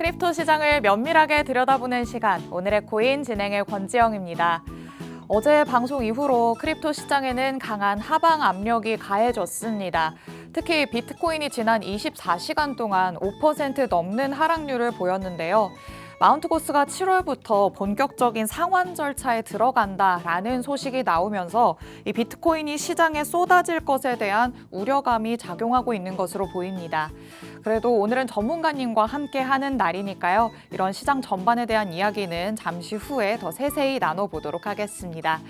크립토 시장을 면밀하게 들여다보는 시간, 오늘의 코인 진행의 권지영입니다. 어제 방송 이후로 크립토 시장에는 강한 하방 압력이 가해졌습니다. 특히 비트코인이 지난 24시간 동안 5% 넘는 하락률을 보였는데요. 마운트 고스가 7월부터 본격적인 상환 절차에 들어간다라는 소식이 나오면서 이 비트코인이 시장에 쏟아질 것에 대한 우려감이 작용하고 있는 것으로 보입니다. 그래도 오늘은 전문가님과 함께 하는 날이니까요. 이런 시장 전반에 대한 이야기는 잠시 후에 더 세세히 나눠보도록 하겠습니다.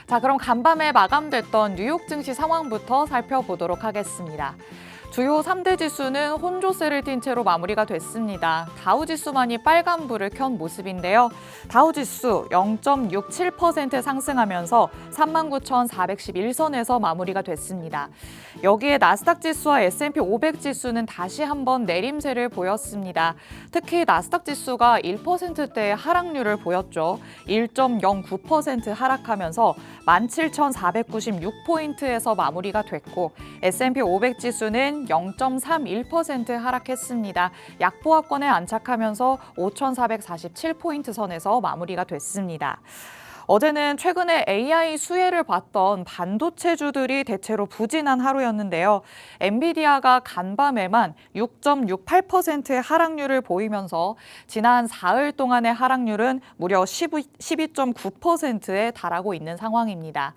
자, 그럼 간밤에 마감됐던 뉴욕 증시 상황부터 살펴보도록 하겠습니다. 주요 3대 지수는 혼조세를 띈 채로 마무리가 됐습니다. 다우지수만이 빨간불을 켠 모습인데요. 다우지수 0.67% 상승하면서 39,411선에서 마무리가 됐습니다. 여기에 나스닥 지수와 S&P 500 지수는 다시 한번 내림세를 보였습니다. 특히 나스닥 지수가 1%대의 하락률을 보였죠. 1.09% 하락하면서 17,496포인트에서 마무리가 됐고 S&P 500 지수는 0.31% 하락했습니다. 약보합권에 안착하면서 5,447포인트 선에서 마무리가 됐습니다. 어제는 최근에 AI 수혜를 봤던 반도체주들이 대체로 부진한 하루였는데요. 엔비디아가 간밤에만 6.68%의 하락률을 보이면서 지난 사흘 동안의 하락률은 무려 12.9%에 달하고 있는 상황입니다.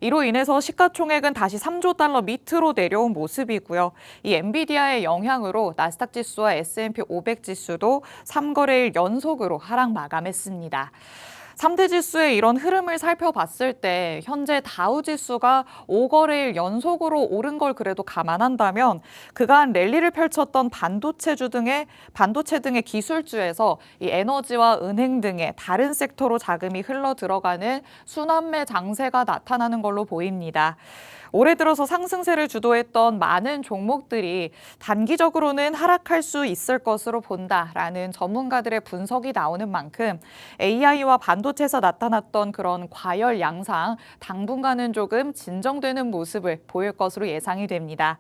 이로 인해서 시가총액은 다시 3조 달러 밑으로 내려온 모습이고요. 이 엔비디아의 영향으로 나스닥 지수와 S&P 500 지수도 3거래일 연속으로 하락 마감했습니다. 3대 지수의 이런 흐름을 살펴봤을 때 현재 다우 지수가 5거래일 연속으로 오른 걸 그래도 감안한다면 그간 랠리를 펼쳤던 반도체 등의 기술주에서 이 에너지와 은행 등의 다른 섹터로 자금이 흘러 들어가는 순환매 장세가 나타나는 걸로 보입니다. 올해 들어서 상승세를 주도했던 많은 종목들이 단기적으로는 하락할 수 있을 것으로 본다라는 전문가들의 분석이 나오는 만큼 AI와 반도체에서 나타났던 그런 과열 양상, 당분간은 조금 진정되는 모습을 보일 것으로 예상이 됩니다.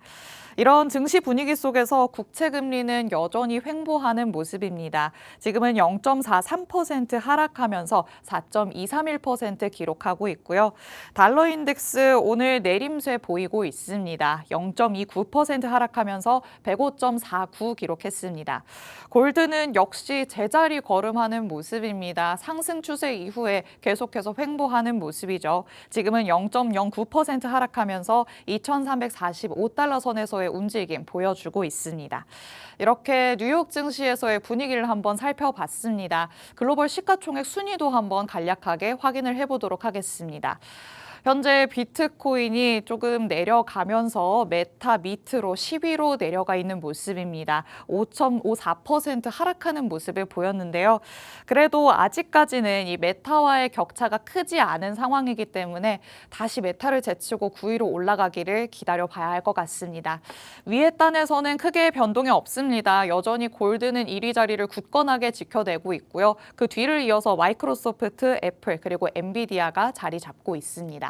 이런 증시 분위기 속에서 국채 금리는 여전히 횡보하는 모습입니다. 지금은 0.43% 하락하면서 4.231% 기록하고 있고요. 달러 인덱스 오늘 내림세 보이고 있습니다. 0.29% 하락하면서 105.49 기록했습니다. 골드는 역시 제자리 걸음하는 모습입니다. 상승 추세 이후에 계속해서 횡보하는 모습이죠. 지금은 0.09% 하락하면서 2,345달러 선에서의 움직임 보여주고 있습니다. 이렇게 뉴욕 증시에서의 분위기를 한번 살펴봤습니다. 글로벌 시가총액 순위도 한번 간략하게 확인을 해보도록 하겠습니다. 현재 비트코인이 조금 내려가면서 메타 밑으로 10위로 내려가 있는 모습입니다. 5.54% 하락하는 모습을 보였는데요. 그래도 아직까지는 이 메타와의 격차가 크지 않은 상황이기 때문에 다시 메타를 제치고 9위로 올라가기를 기다려봐야 할 것 같습니다. 위에 단에서는 크게 변동이 없습니다. 여전히 골드는 1위 자리를 굳건하게 지켜내고 있고요. 그 뒤를 이어서 마이크로소프트, 애플 그리고 엔비디아가 자리 잡고 있습니다.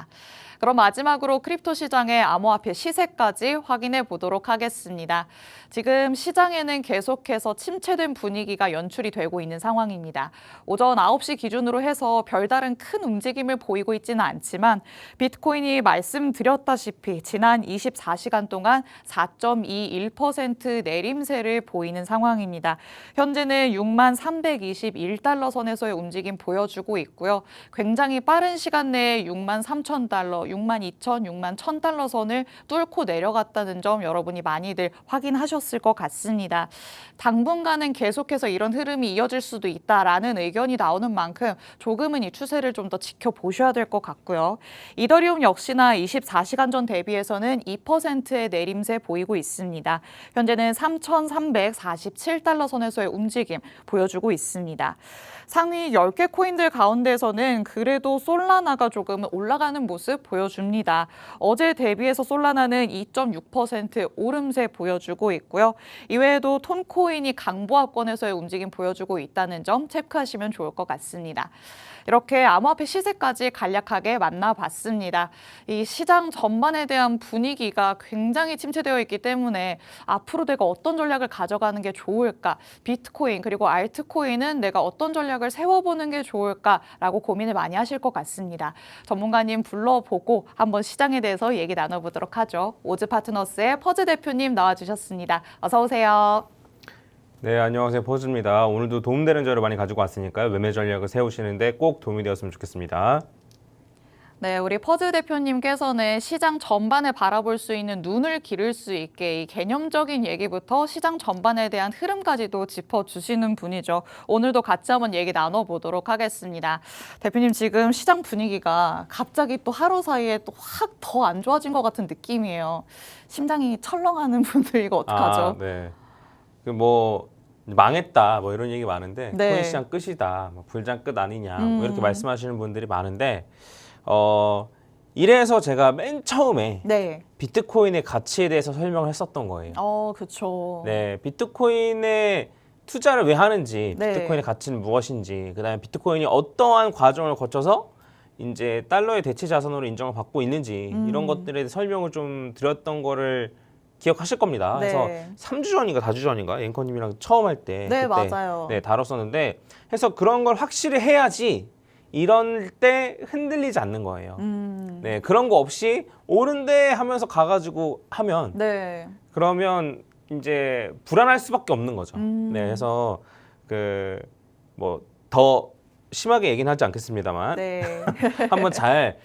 그럼 마지막으로 크립토 시장의 암호화폐 시세까지 확인해 보도록 하겠습니다. 지금 시장에는 계속해서 침체된 분위기가 연출이 되고 있는 상황입니다. 오전 9시 기준으로 해서 별다른 큰 움직임을 보이고 있지는 않지만 비트코인이 말씀드렸다시피 지난 24시간 동안 4.21% 내림세를 보이는 상황입니다. 현재는 6321달러 선에서의 움직임 보여주고 있고요. 굉장히 빠른 시간 내에 63,000달러, 62,000, 61,000달러 선을 뚫고 내려갔다는 점 여러분이 많이들 확인하셨을 것 같습니다. 당분간은 계속해서 이런 흐름이 이어질 수도 있다라는 의견이 나오는 만큼 조금은 이 추세를 좀 더 지켜보셔야 될 것 같고요. 이더리움 역시나 24시간 전 대비해서는 2%의 내림세 보이고 있습니다. 현재는 3,347달러 선에서의 움직임 보여주고 있습니다. 상위 10개 코인들 가운데서는 그래도 솔라나가 조금 올라가는 모습 보여주고 보여줍니다. 어제 대비해서 솔라나는 2.6% 오름세 보여주고 있고요. 이외에도 톤코인이 강보합권에서의 움직임 보여주고 있다는 점 체크하시면 좋을 것 같습니다. 이렇게 암호화폐 시세까지 간략하게 만나봤습니다. 이 시장 전반에 대한 분위기가 굉장히 침체되어 있기 때문에 앞으로 내가 어떤 전략을 가져가는 게 좋을까? 비트코인 그리고 알트코인은 내가 어떤 전략을 세워보는 게 좋을까라고 고민을 많이 하실 것 같습니다. 전문가님 불러보고 한번 시장에 대해서 얘기 나눠보도록 하죠. 오즈파트너스의 퍼즈 대표님 나와주셨습니다. 어서 오세요. 네, 안녕하세요. 퍼즈입니다. 오늘도 도움되는 자료 많이 가지고 왔으니까요. 매매 전략을 세우시는데 꼭 도움이 되었으면 좋겠습니다. 네, 우리 퍼즈 대표님께서는 시장 전반을 바라볼 수 있는 눈을 기를 수 있게 이 개념적인 얘기부터 시장 전반에 대한 흐름까지도 짚어주시는 분이죠. 오늘도 같이 한번 얘기 나눠보도록 하겠습니다. 대표님, 지금 시장 분위기가 갑자기 또 하루 사이에 또 확 더 안 좋아진 것 같은 느낌이에요. 심장이 철렁하는 분들 이거 어떡하죠? 네. 뭐 망했다 뭐 이런 얘기 많은데 네. 코인 시장 끝이다, 뭐 불장 끝 아니냐 뭐 이렇게 말씀하시는 분들이 많은데 이래서 제가 맨 처음에 네. 비트코인의 가치에 대해서 설명을 했었던 거예요. 그렇죠. 네, 비트코인에 투자를 왜 하는지, 네. 비트코인의 가치는 무엇인지, 그다음에 비트코인이 어떠한 과정을 거쳐서 이제 달러의 대체 자산으로 인정을 받고 있는지 이런 것들에 대해 설명을 좀 드렸던 거를 기억하실 겁니다. 네. 그래서 3주 전인가 4주 전인가 앵커님이랑 처음 할 때 네, 그때 맞아요. 네, 다뤘었는데 해서 그런 걸 확실히 해야지 이런 때 흔들리지 않는 거예요. 네, 그런 거 없이 오른데 하면서 가가지고 하면 네. 그러면 이제 불안할 수밖에 없는 거죠. 네, 그래서 그 뭐 더 심하게 얘기는 하지 않겠습니다만 네. 한번 잘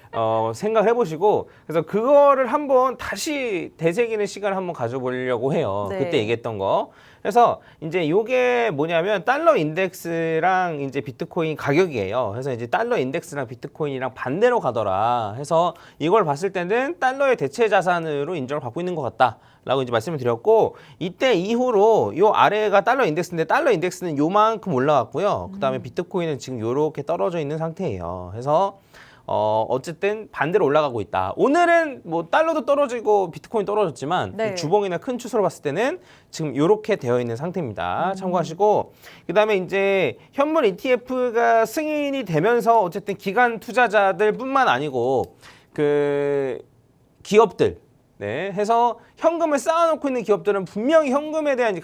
생각을 해보시고 그래서 그거를 한번 다시 되새기는 시간을 한번 가져보려고 해요. 네. 그때 얘기했던 거. 그래서 이제 요게 뭐냐면 달러 인덱스랑 이제 비트코인 가격이에요. 그래서 이제 달러 인덱스랑 비트코인이랑 반대로 가더라. 해서 이걸 봤을 때는 달러의 대체 자산으로 인정을 받고 있는 것 같다. 라고 이제 말씀을 드렸고 이때 이후로 요 아래가 달러 인덱스인데 달러 인덱스는 요만큼 올라갔고요. 그다음에 비트코인은 지금 요렇게 떨어져 있는 상태예요. 그래서 어쨌든 반대로 올라가고 있다. 오늘은 뭐 달러도 떨어지고 비트코인 떨어졌지만 네. 주봉이나 큰 추세로 봤을 때는 지금 요렇게 되어 있는 상태입니다. 참고하시고 그다음에 이제 현물 ETF가 승인이 되면서 어쨌든 기관 투자자들뿐만 아니고 그 기업들 네, 해서 현금을 쌓아놓고 있는 기업들은 분명히 현금에 대한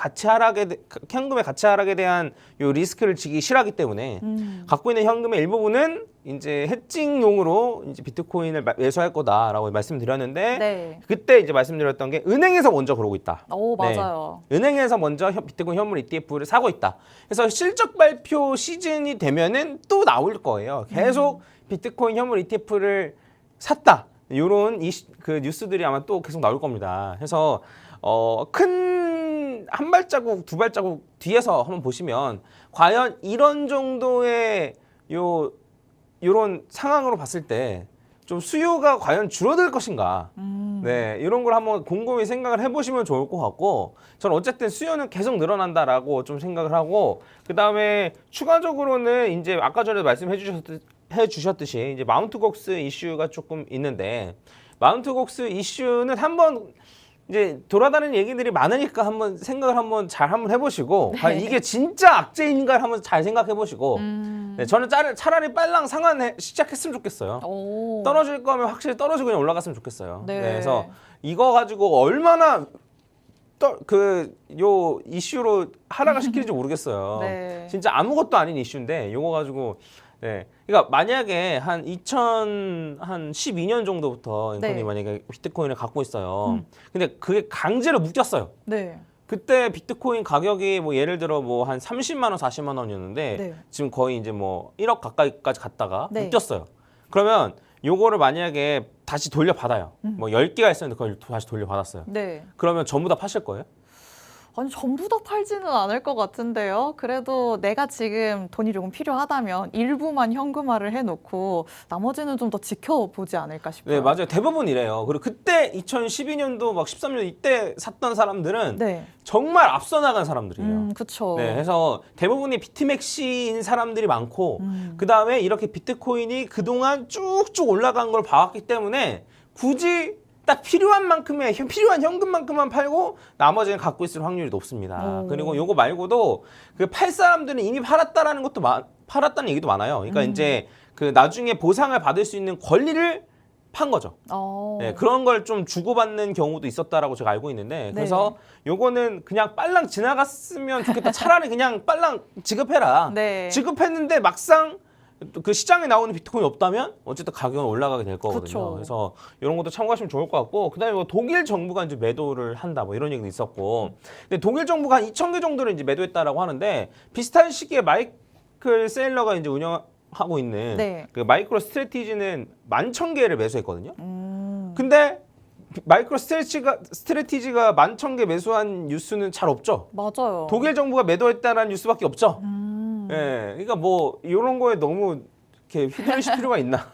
현금의 가치 하락에 대한 요 리스크를 지기 싫어하기 때문에 갖고 있는 현금의 일부분은 이제 헤징용으로 이제 비트코인을 매수할 거다라고 말씀드렸는데 네. 그때 이제 말씀드렸던 게 은행에서 먼저 그러고 있다. 맞아요. 네. 은행에서 먼저 비트코인 현물 ETF를 사고 있다. 그래서 실적 발표 시즌이 되면은 또 나올 거예요. 계속 비트코인 현물 ETF를 샀다. 이런 그 뉴스들이 아마 또 계속 나올 겁니다. 그래서 큰 한 발자국, 두 발자국 뒤에서 한번 보시면 과연 이런 정도의 요런 상황으로 봤을 때 좀 수요가 과연 줄어들 것인가? 네, 이런 걸 한번 곰곰이 생각을 해보시면 좋을 것 같고, 저는 어쨌든 수요는 계속 늘어난다라고 좀 생각을 하고, 그 다음에 추가적으로는 이제 아까 전에 말씀해 주셨듯이 이제 마운트 곡스 이슈가 조금 있는데 마운트 곡스 이슈는 한번 이제 돌아다니는 얘기들이 많으니까 한번 생각을 한번 해보시고 과연 이게 진짜 악재인가를 한번 잘 생각해 보시고 네, 저는 차라리 빨랑 상환 시작했으면 좋겠어요. 떨어질 거면 확실히 떨어지고 그냥 올라갔으면 좋겠어요. 네. 네, 그래서 이거 가지고 얼마나 요 이슈로 하락을 시킬지 모르겠어요. 네. 진짜 아무것도 아닌 이슈인데 요거 가지고 네. 그러니까 만약에 한 2012년 정도부터 앵커님 네. 만약에 비트코인을 갖고 있어요. 근데 그게 강제로 묶였어요. 네. 그때 비트코인 가격이 뭐 예를 들어 뭐 한 30만 원, 40만 원이었는데 네. 지금 거의 이제 뭐 1억 가까이까지 갔다가 네. 묶였어요. 그러면 요거를 만약에 다시 돌려받아요. 뭐 10개가 있었는데 그걸 다시 돌려받았어요. 네. 그러면 전부 다 파실 거예요? 아니, 전부 다 팔지는 않을 것 같은데요. 그래도 내가 지금 돈이 조금 필요하다면 일부만 현금화를 해놓고 나머지는 좀 더 지켜보지 않을까 싶어요. 네, 맞아요. 대부분 이래요. 그리고 그때 2012년도 막 13년 이때 샀던 사람들은 네. 정말 앞서 나간 사람들이에요. 그쵸. 네, 그래서 대부분이 비트맥시인 사람들이 많고 그 다음에 이렇게 비트코인이 그동안 쭉쭉 올라간 걸 봐왔기 때문에 굳이 딱 필요한 만큼의 필요한 현금만큼만 팔고 나머지는 갖고 있을 확률이 높습니다. 오. 그리고 요거 말고도 그 팔 사람들은 이미 팔았다라는 것도 팔았다는 얘기도 많아요. 그러니까 이제 그 나중에 보상을 받을 수 있는 권리를 판 거죠. 네, 그런 걸 좀 주고받는 경우도 있었다라고 제가 알고 있는데 그래서 요거는 그냥 빨랑 지나갔으면 좋겠다. 차라리 그냥 빨랑 지급해라. 네. 지급했는데 막상 그 시장에 나오는 비트코인이 없다면 어쨌든 가격은 올라가게 될 거거든요. 그쵸. 그래서 이런 것도 참고하시면 좋을 것 같고 그다음에 뭐 독일 정부가 이제 매도를 한다 뭐 이런 얘기도 있었고 근데 독일 정부가 한 2,000개 정도를 이제 매도했다라고 하는데 비슷한 시기에 마이클 세일러가 이제 운영하고 있는 네. 그 마이크로 스트래티지는 11,000개를 매수했거든요. 근데 마이크로 스트래티지가 11,000개 매수한 뉴스는 잘 없죠. 맞아요. 독일 정부가 매도했다는 뉴스밖에 없죠. 예, 그러니까 뭐 이런 거에 너무 이렇게 휘둘리실 필요가 있나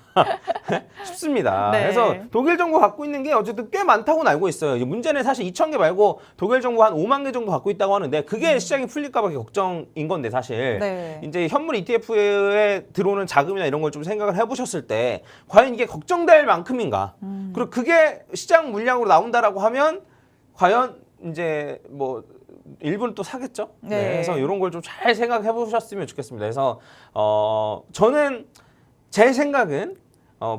싶습니다. 네. 그래서 독일 정부 갖고 있는 게 어쨌든 꽤 많다고는 알고 있어요. 이제 문제는 사실 2,000개 말고 독일 정부 한 5만 개 정도 갖고 있다고 하는데 그게 시장이 풀릴까 봐 걱정인 건데 사실 네. 이제 현물 ETF에 들어오는 자금이나 이런 걸 좀 생각을 해보셨을 때 과연 이게 걱정될 만큼인가? 그리고 그게 시장 물량으로 나온다라고 하면 과연 이제 뭐 일부는 또 사겠죠. 네. 네, 그래서 이런 걸 좀 잘 생각해 보셨으면 좋겠습니다. 그래서 저는 제 생각은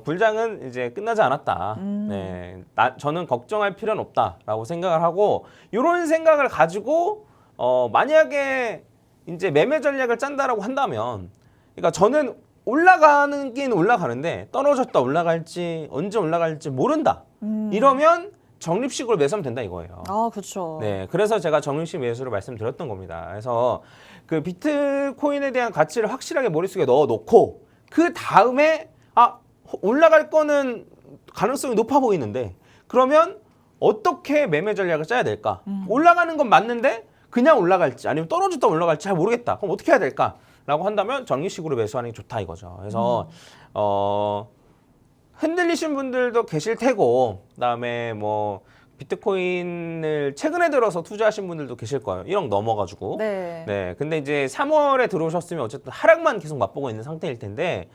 불장은 이제 끝나지 않았다. 네, 저는 걱정할 필요는 없다라고 생각을 하고 이런 생각을 가지고 만약에 이제 매매 전략을 짠다라고 한다면, 그러니까 저는 올라가는 긴 올라가는데 떨어졌다 올라갈지 언제 올라갈지 모른다. 이러면 적립식으로 매수하면 된다 이거예요. 아, 그렇죠. 네, 그래서 제가 적립식 매수를 말씀드렸던 겁니다. 그래서 그 비트코인에 대한 가치를 확실하게 머릿속에 넣어놓고 그 다음에 올라갈 거는 가능성이 높아 보이는데 그러면 어떻게 매매 전략을 짜야 될까? 올라가는 건 맞는데 그냥 올라갈지 아니면 떨어졌다 올라갈지 잘 모르겠다. 그럼 어떻게 해야 될까? 라고 한다면 적립식으로 매수하는 게 좋다 이거죠. 그래서 흔들리신 분들도 계실 테고 그다음에 뭐 비트코인을 최근에 들어서 투자하신 분들도 계실 거예요. 1억 넘어가지고. 네. 네. 근데 이제 3월에 들어오셨으면 어쨌든 하락만 계속 맛보고 있는 상태일 텐데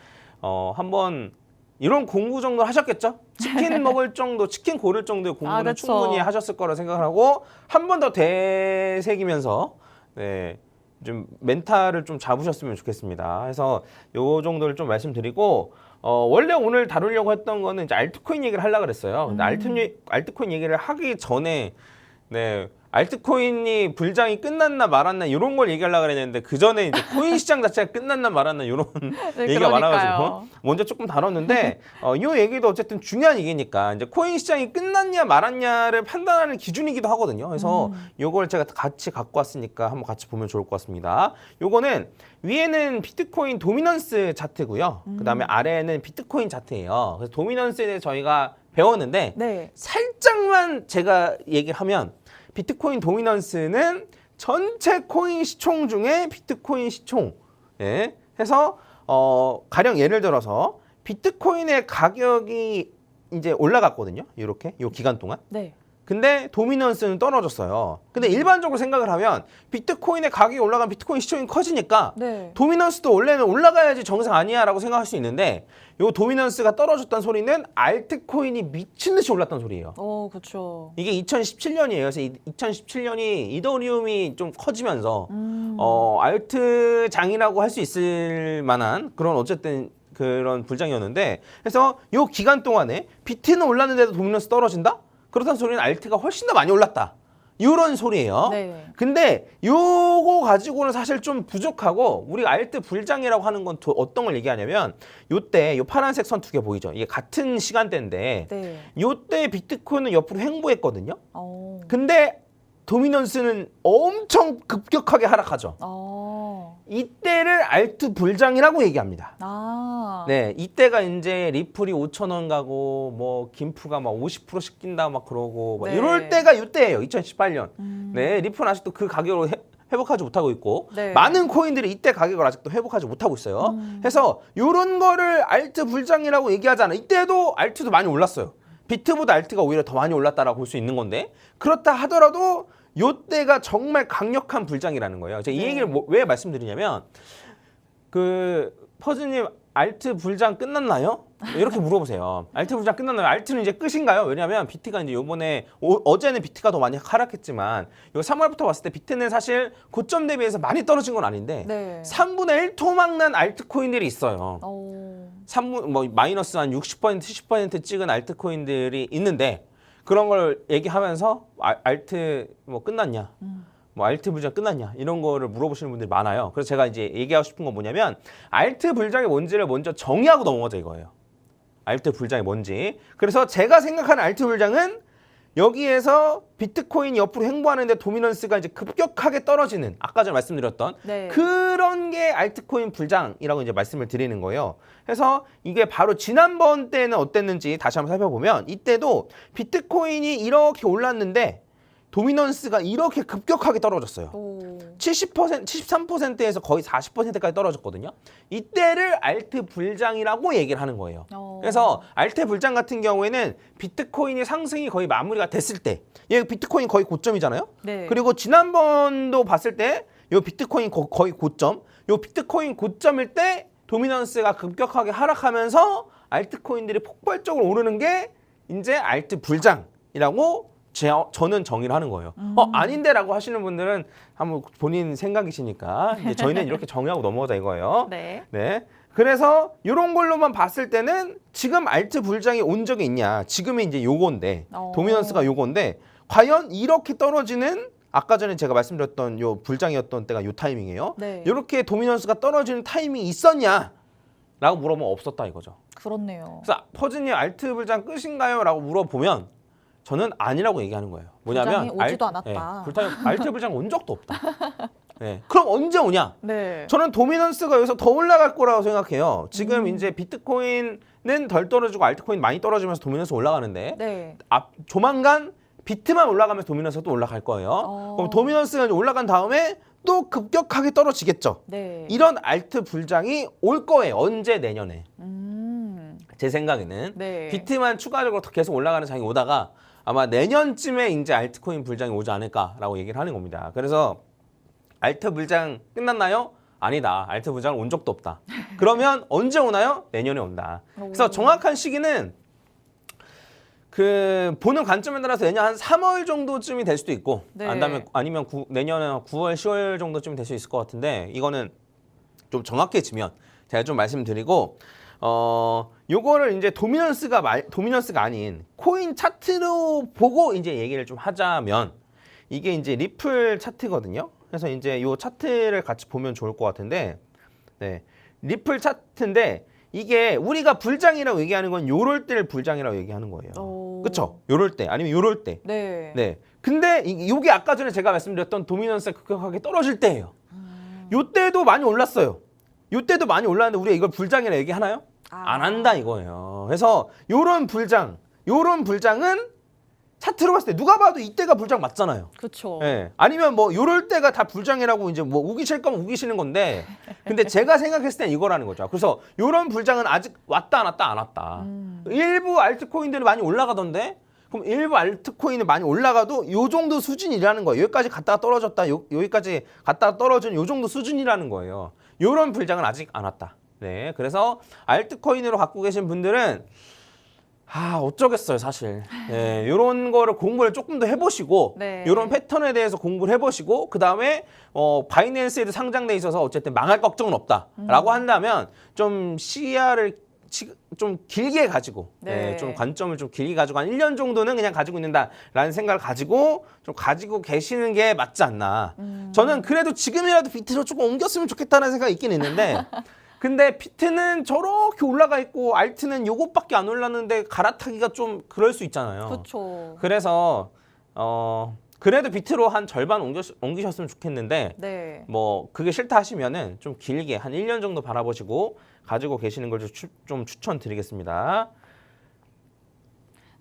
한번 이런 공부 정도 하셨겠죠? 치킨 먹을 정도, 치킨 고를 정도의 공부는 그렇죠. 충분히 하셨을 거라 생각을 하고 한 번 더 되새기면서 네. 좀 멘탈을 좀 잡으셨으면 좋겠습니다. 그래서 요 정도를 좀 말씀드리고 원래 오늘 다루려고 했던 거는 이제 알트코인 얘기를 하려고 그랬어요. 근데 알트코인 얘기를 하기 전에 네, 알트코인이 불장이 끝났나 말았나 이런 걸 얘기하려고 그랬는데 그 전에 이제 코인 시장 자체가 끝났나 말았나 이런 네, 얘기가 그러니까요. 많아가지고 먼저 조금 다뤘는데 이 얘기도 어쨌든 중요한 얘기니까 이제 코인 시장이 끝났냐 말았냐를 판단하는 기준이기도 하거든요. 그래서 요걸 제가 같이 갖고 왔으니까 한번 같이 보면 좋을 것 같습니다. 요거는 위에는 비트코인 도미넌스 차트고요. 그다음에 아래에는 비트코인 차트예요. 그래서 도미넌스에 대해 저희가 배웠는데 네. 살짝만 제가 얘기하면 비트코인 도미넌스는 전체 코인 시총 중에 비트코인 시총 해서 가령 예를 들어서 비트코인의 가격이 이제 올라갔거든요. 이렇게 요 기간 동안. 네. 근데 도미넌스는 떨어졌어요. 근데 일반적으로 생각을 하면 비트코인의 가격이 올라가면 비트코인 시총이 커지니까 네. 도미넌스도 원래는 올라가야지 정상 아니야 라고 생각할 수 있는데 요 도미넌스가 떨어졌다는 소리는 알트코인이 미친 듯이 올랐다는 소리예요. 그렇죠. 이게 2017년이에요. 그래서 2017년이 이더리움이 좀 커지면서 알트장이라고 할 수 있을 만한 그런 어쨌든 그런 불장이었는데 그래서 요 기간 동안에 비트는 올랐는데도 도미넌스 떨어진다? 그렇다는 소리는 알트가 훨씬 더 많이 올랐다. 이런 소리예요. 네. 근데 요거 가지고는 사실 좀 부족하고 우리가 알트 불장이라고 하는 건 어떤 걸 얘기하냐면 요때 요 파란색 선 2개 보이죠? 이게 같은 시간대인데 네. 요때 비트코인은 옆으로 횡보했거든요. 어. 근데 도미넌스는 엄청 급격하게 하락하죠. 이때를 알트 불장이라고 얘기합니다. 네, 이때가 이제 리플이 5,000원 가고 뭐 김프가 막 50%씩 낀다 막 그러고 막 네. 이럴 때가 이때예요. 2018년. 네, 리플은 아직도 그 가격으로 회복하지 못하고 있고 네. 많은 코인들이 이때 가격을 아직도 회복하지 못하고 있어요. 그래서 이런 거를 알트 불장이라고 얘기하잖아요. 이때도 알트도 많이 올랐어요. 비트보다 알트가 오히려 더 많이 올랐다라고 볼 수 있는 건데 그렇다 하더라도 요때가 정말 강력한 불장이라는 거예요. 제가 이 네. 얘기를 왜 말씀드리냐면 그 퍼즈님 알트 불장 끝났나요? 이렇게 물어보세요. 알트 불장 끝났나요? 알트는 이제 끝인가요? 왜냐하면 비트가 이제 요번에 어제는 비트가 더 많이 하락했지만 요 3월부터 봤을 때 비트는 사실 고점 대비해서 많이 떨어진 건 아닌데 네. 3분의 1 토막난 알트코인들이 있어요. 3분 뭐 마이너스 한 60% 70% 찍은 알트코인들이 있는데 그런 걸 얘기하면서 알트 뭐 끝났냐? 뭐 알트 불장 끝났냐? 이런 거를 물어보시는 분들이 많아요. 그래서 제가 이제 얘기하고 싶은 건 뭐냐면 알트 불장이 뭔지를 먼저 정의하고 넘어가자 이거예요. 알트 불장이 뭔지. 그래서 제가 생각하는 알트 불장은 여기에서 비트코인이 옆으로 횡보하는데 도미넌스가 이제 급격하게 떨어지는 아까 전에 말씀드렸던 네. 그런 게 알트코인 불장이라고 이제 말씀을 드리는 거예요. 그래서 이게 바로 지난번 때는 어땠는지 다시 한번 살펴보면 이때도 비트코인이 이렇게 올랐는데 도미넌스가 이렇게 급격하게 떨어졌어요. 70%, 73%에서 거의 40%까지 떨어졌거든요. 이때를 알트 불장이라고 얘기를 하는 거예요. 그래서 알트 불장 같은 경우에는 비트코인의 상승이 거의 마무리가 됐을 때, 얘 비트코인 거의 고점이잖아요. 네. 그리고 지난번도 봤을 때, 요 비트코인 거의 고점, 요 비트코인 고점일 때 도미넌스가 급격하게 하락하면서 알트코인들이 폭발적으로 오르는 게 이제 알트 불장이라고 저는 정의를 하는 거예요. 아닌데라고 하시는 분들은 한번 본인 생각이시니까 이제 저희는 이렇게 정의하고 넘어가자 이거예요. 네. 네. 그래서 이런 걸로만 봤을 때는 지금 알트 불장이 온 적이 있냐? 지금이 이제 요건데 도미넌스가 요건데 과연 이렇게 떨어지는 아까 전에 제가 말씀드렸던 요 불장이었던 때가 요 타이밍이에요. 네. 이렇게 도미넌스가 떨어지는 타이밍이 있었냐? 라고 물어보면 없었다 이거죠. 그렇네요. 그래서 퍼즈님 알트 불장 끝인가요? 라고 물어보면 저는 아니라고 얘기하는 거예요. 뭐냐면 불장이 오지도 않았다. 알트 불장 온 적도 없다. 네. 그럼 언제 오냐? 네. 저는 도미넌스가 여기서 더 올라갈 거라고 생각해요. 지금 이제 비트코인은 덜 떨어지고 알트코인 많이 떨어지면서 도미넌스 올라가는데 네. 조만간 비트만 올라가면서 도미넌스가 또 올라갈 거예요. 그럼 도미넌스가 이제 올라간 다음에 또 급격하게 떨어지겠죠. 네. 이런 알트 불장이 올 거예요. 언제? 내년에. 제 생각에는 네. 비트만 추가적으로 계속 올라가는 장이 오다가 아마 내년쯤에 이제 알트코인 불장이 오지 않을까라고 얘기를 하는 겁니다. 그래서 알트 불장 끝났나요? 아니다. 알트 불장 온 적도 없다. 그러면 언제 오나요? 내년에 온다. 그래서 정확한 시기는 그 보는 관점에 따라서 내년 한 3월 정도쯤이 될 수도 있고 네. 아니면 내년에 9월, 10월 정도쯤이 될 수 있을 것 같은데 이거는 좀 정확해지면 제가 좀 말씀드리고 요거를 이제 도미넌스가 아닌 코인 차트로 보고 이제 얘기를 좀 하자면 이게 이제 리플 차트거든요. 그래서 이제 요 차트를 같이 보면 좋을 것 같은데, 네. 리플 차트인데 이게 우리가 불장이라고 얘기하는 건 요럴 때를 불장이라고 얘기하는 거예요. 그쵸? 요럴 때 아니면 요럴 때. 네. 네. 근데 요게 아까 전에 제가 말씀드렸던 도미넌스가 급격하게 떨어질 때예요. 요때도 많이 올랐어요. 요때도 많이 올랐는데 우리가 이걸 불장이라 얘기하나요? 안 한다 이거예요. 그래서 요런 불장은 차트로 봤을 때 누가 봐도 이때가 불장 맞잖아요. 그렇죠. 예. 아니면 뭐 요럴 때가 다 불장이라고 이제 뭐 우기실 거면 우기시는 건데 근데 제가 생각했을 땐 이거라는 거죠. 그래서 요런 불장은 아직 왔다 안 왔다 안 왔다. 일부 알트코인들이 많이 올라가던데 그럼 일부 알트코인이 많이 올라가도 요 정도 수준이라는 거예요. 여기까지 갔다가 떨어졌다. 여기까지 갔다가 떨어진 요 정도 수준이라는 거예요. 요런 불장은 아직 안 왔다. 네. 그래서 알트코인으로 갖고 계신 분들은 어쩌겠어요, 사실. 네, 요런 거를 공부를 조금 더 해보시고, 네. 요런 패턴에 대해서 공부를 해보시고, 그 다음에, 바이낸스에도 상장돼 있어서 어쨌든 망할 걱정은 없다. 라고 한다면, 좀 시야를 좀 길게 가지고, 네. 좀 관점을 좀 길게 가지고, 한 1년 정도는 그냥 가지고 있는다라는 생각을 가지고, 좀 가지고 계시는 게 맞지 않나. 저는 그래도 지금이라도 비트로 조금 옮겼으면 좋겠다는 생각이 있긴 있는데, 근데 비트는 저렇게 올라가 있고 알트는 요것밖에 안 올랐는데 갈아타기가 좀 그럴 수 있잖아요. 그렇죠. 그래서 그래도 비트로 한 절반 옮기셨으면 좋겠는데 네. 뭐 그게 싫다 하시면은 좀 길게 한 1년 정도 바라보시고 가지고 계시는 걸 좀 추천드리겠습니다.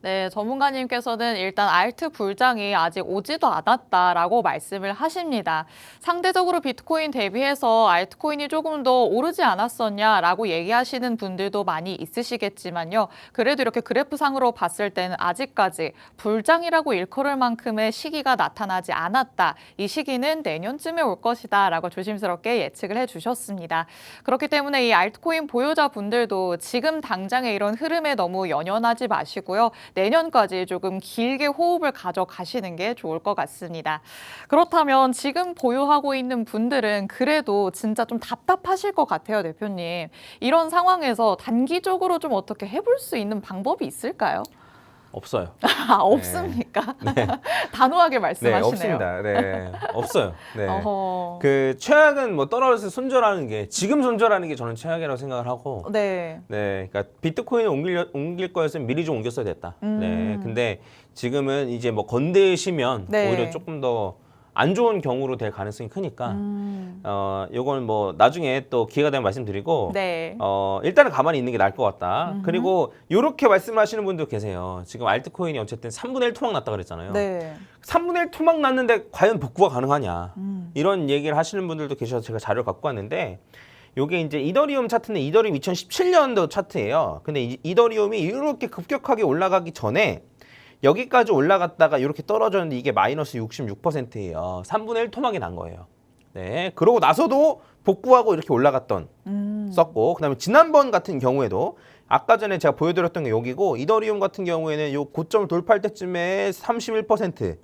네, 전문가님께서는 일단 알트 불장이 아직 오지도 않았다라고 말씀을 하십니다. 상대적으로 비트코인 대비해서 알트코인이 조금 더 오르지 않았었냐라고 얘기하시는 분들도 많이 있으시겠지만요. 그래도 이렇게 그래프상으로 봤을 때는 아직까지 불장이라고 일컬을 만큼의 시기가 나타나지 않았다. 이 시기는 내년쯤에 올 것이다 라고 조심스럽게 예측을 해주셨습니다. 그렇기 때문에 이 알트코인 보유자분들도 지금 당장의 이런 흐름에 너무 연연하지 마시고요. 내년까지 조금 길게 호흡을 가져가시는 게 좋을 것 같습니다. 그렇다면 지금 보유하고 있는 분들은 그래도 진짜 좀 답답하실 것 같아요, 대표님. 이런 상황에서 단기적으로 좀 어떻게 해볼 수 있는 방법이 있을까요? 없어요. 아, 없습니까? 네. 단호하게 네, 말씀하시네요. 없습니다. 네, 없어요. 네. 어허. 그 최악은 뭐 떨어져서 손절하는 게 지금 손절하는 게 저는 최악이라고 생각을 하고 네. 네, 그러니까 비트코인을 옮길 거였으면 미리 좀 옮겼어야 됐다. 네, 근데 지금은 이제 뭐 건드시면 네. 오히려 조금 더 안 좋은 경우로 될 가능성이 크니까 요건 뭐 나중에 또 기회가 되면 말씀드리고 네. 일단은 가만히 있는 게 나을 것 같다. 그리고 이렇게 말씀하시는 분도 계세요. 지금 알트코인이 어쨌든 3분의 1 토막 났다 그랬잖아요. 네. 3분의 1 토막 났는데 과연 복구가 가능하냐 이런 얘기를 하시는 분들도 계셔서 제가 자료를 갖고 왔는데 요게 이제 이더리움 차트는 이더리움 2017년도 차트예요. 근데 이더리움이 이렇게 급격하게 올라가기 전에 여기까지 올라갔다가 이렇게 떨어졌는데 이게 마이너스 66%예요. 3분의 1 토막이 난 거예요. 네, 그러고 나서도 복구하고 이렇게 올라갔던 썼고, 그다음에 지난번 같은 경우에도 아까 전에 제가 보여드렸던 게 여기고 이더리움 같은 경우에는 요 고점을 돌파할 때쯤에 31%,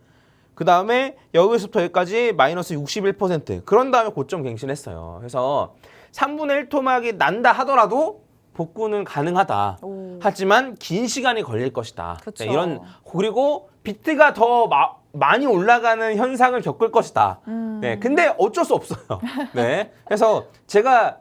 그 다음에 여기서부터 여기까지 마이너스 61%, 그런 다음에 고점 갱신했어요. 그래서 3분의 1 토막이 난다 하더라도 복구는 가능하다. 오. 하지만 긴 시간이 걸릴 것이다. 그쵸. 네, 이런 그리고 비트가 더 많이 올라가는 현상을 겪을 것이다. 네, 근데 어쩔 수 없어요. 네, 그래서 제가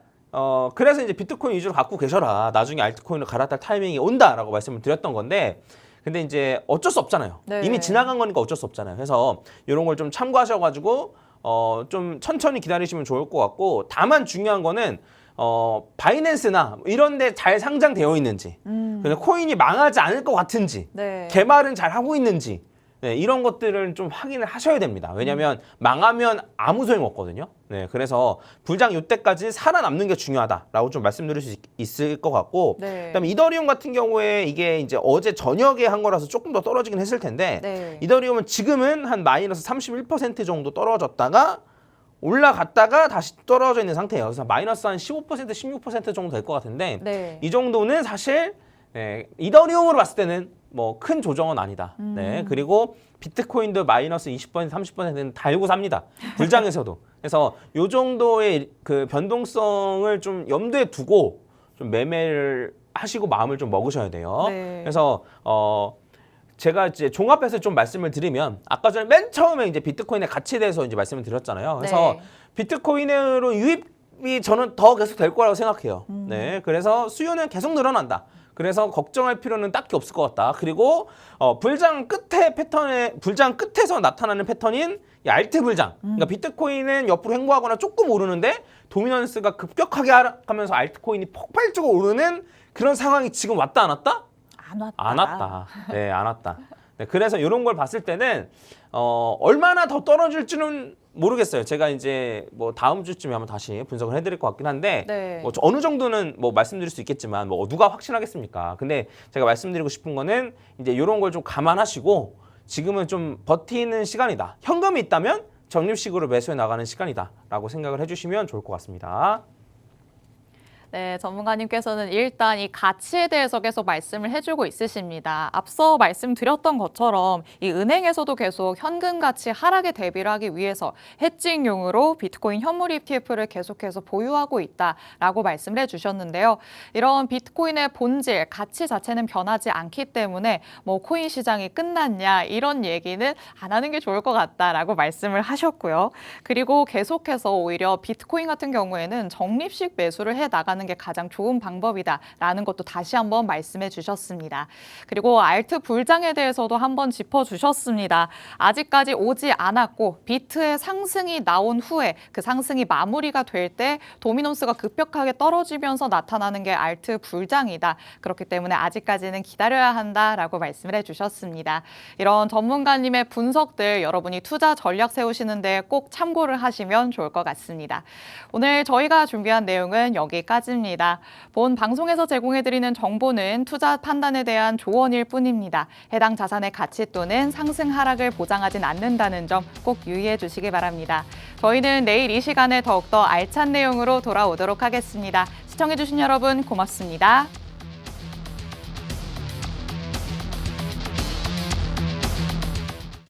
그래서 이제 비트코인 위주로 갖고 계셔라. 나중에 알트코인을 갈아탈 타이밍이 온다라고 말씀을 드렸던 건데. 근데 이제 어쩔 수 없잖아요. 네. 이미 지나간 거니까 어쩔 수 없잖아요. 그래서 이런 걸 좀 참고하셔가지고 좀 천천히 기다리시면 좋을 것 같고, 다만 중요한 거는 바이낸스나 이런 데 잘 상장되어 있는지, 그냥 코인이 망하지 않을 것 같은지, 네. 개발은 잘 하고 있는지, 네, 이런 것들을 좀 확인을 하셔야 됩니다. 왜냐하면 망하면 아무 소용 없거든요. 네, 그래서 불장 요때까지 살아남는 게 중요하다라고 좀 말씀드릴 수 있을 것 같고, 네. 그다음에 이더리움 같은 경우에 이게 이제 어제 저녁에 한 거라서 조금 더 떨어지긴 했을 텐데, 네. 이더리움은 지금은 한 마이너스 31% 정도 떨어졌다가 올라갔다가 다시 떨어져 있는 상태예요. 그래서 마이너스 한 15%, 16% 정도 될 것 같은데, 네. 이 정도는 사실 이더리움으로 봤을 때는 뭐 큰 조정은 아니다. 네, 그리고 비트코인도 마이너스 20%, 30%는 달고 삽니다. 불장에서도. 그래서 이 정도의 그 변동성을 좀 염두에 두고 좀 매매를 하시고 마음을 좀 먹으셔야 돼요. 네. 그래서 제가 이제 종합해서 좀 말씀을 드리면, 아까 전에 맨 처음에 이제 비트코인의 가치에 대해서 이제 말씀을 드렸잖아요. 그래서 네. 비트코인으로 유입이 저는 더 계속 될 거라고 생각해요. 네, 그래서 수요는 계속 늘어난다. 그래서 걱정할 필요는 딱히 없을 것 같다. 그리고 불장 끝에서 나타나는 패턴인 이 알트 불장. 그러니까 비트코인은 옆으로 횡보하거나 조금 오르는데 도미넌스가 급격하게 하락하면서 알트코인이 폭발적으로 오르는 그런 상황이 지금 왔다 안 왔다? 안 왔다. 안 왔다. 네, 안 왔다. 네, 그래서 이런 걸 봤을 때는 얼마나 더 떨어질지는 모르겠어요. 제가 이제 뭐 다음 주쯤에 한번 다시 분석을 해드릴 것 같긴 한데, 네. 뭐 어느 정도는 뭐 말씀드릴 수 있겠지만 뭐 누가 확신하겠습니까? 근데 제가 말씀드리고 싶은 거는 이제 이런 걸 좀 감안하시고 지금은 좀 버티는 시간이다. 현금이 있다면 적립식으로 매수해 나가는 시간이다라고 생각을 해주시면 좋을 것 같습니다. 네, 전문가님께서는 일단 이 가치에 대해서 계속 말씀을 해주고 있으십니다. 앞서 말씀드렸던 것처럼 이 은행에서도 계속 현금 가치 하락에 대비를 하기 위해서 해칭용으로 비트코인 현물 ETF를 계속해서 보유하고 있다라고 말씀을 해주셨는데요. 이런 비트코인의 본질, 가치 자체는 변하지 않기 때문에 뭐 코인 시장이 끝났냐 이런 얘기는 안 하는 게 좋을 것 같다라고 말씀을 하셨고요. 그리고 계속해서 오히려 비트코인 같은 경우에는 적립식 매수를 해 나가는 대비하는 게 가장 좋은 방법이다라는 것도 다시 한번 말씀해 주셨습니다. 그리고 알트 불장에 대해서도 한번 짚어주셨습니다. 아직까지 오지 않았고 비트의 상승이 나온 후에 그 상승이 마무리가 될 때 도미노스가 급격하게 떨어지면서 나타나는 게 알트 불장이다. 그렇기 때문에 아직까지는 기다려야 한다라고 말씀을 해주셨습니다. 이런 전문가님의 분석들 여러분이 투자 전략 세우시는데 꼭 참고를 하시면 좋을 것 같습니다. 오늘 저희가 준비한 내용은 여기까지입니다. 본 방송에서 제공해드리는 정보는 투자 판단에 대한 조언일 뿐입니다. 해당 자산의 가치 또는 상승 하락을 보장하진 않는다는 점 꼭 유의해 주시기 바랍니다. 저희는 내일 이 시간에 더욱더 알찬 내용으로 돌아오도록 하겠습니다. 시청해주신 여러분 고맙습니다.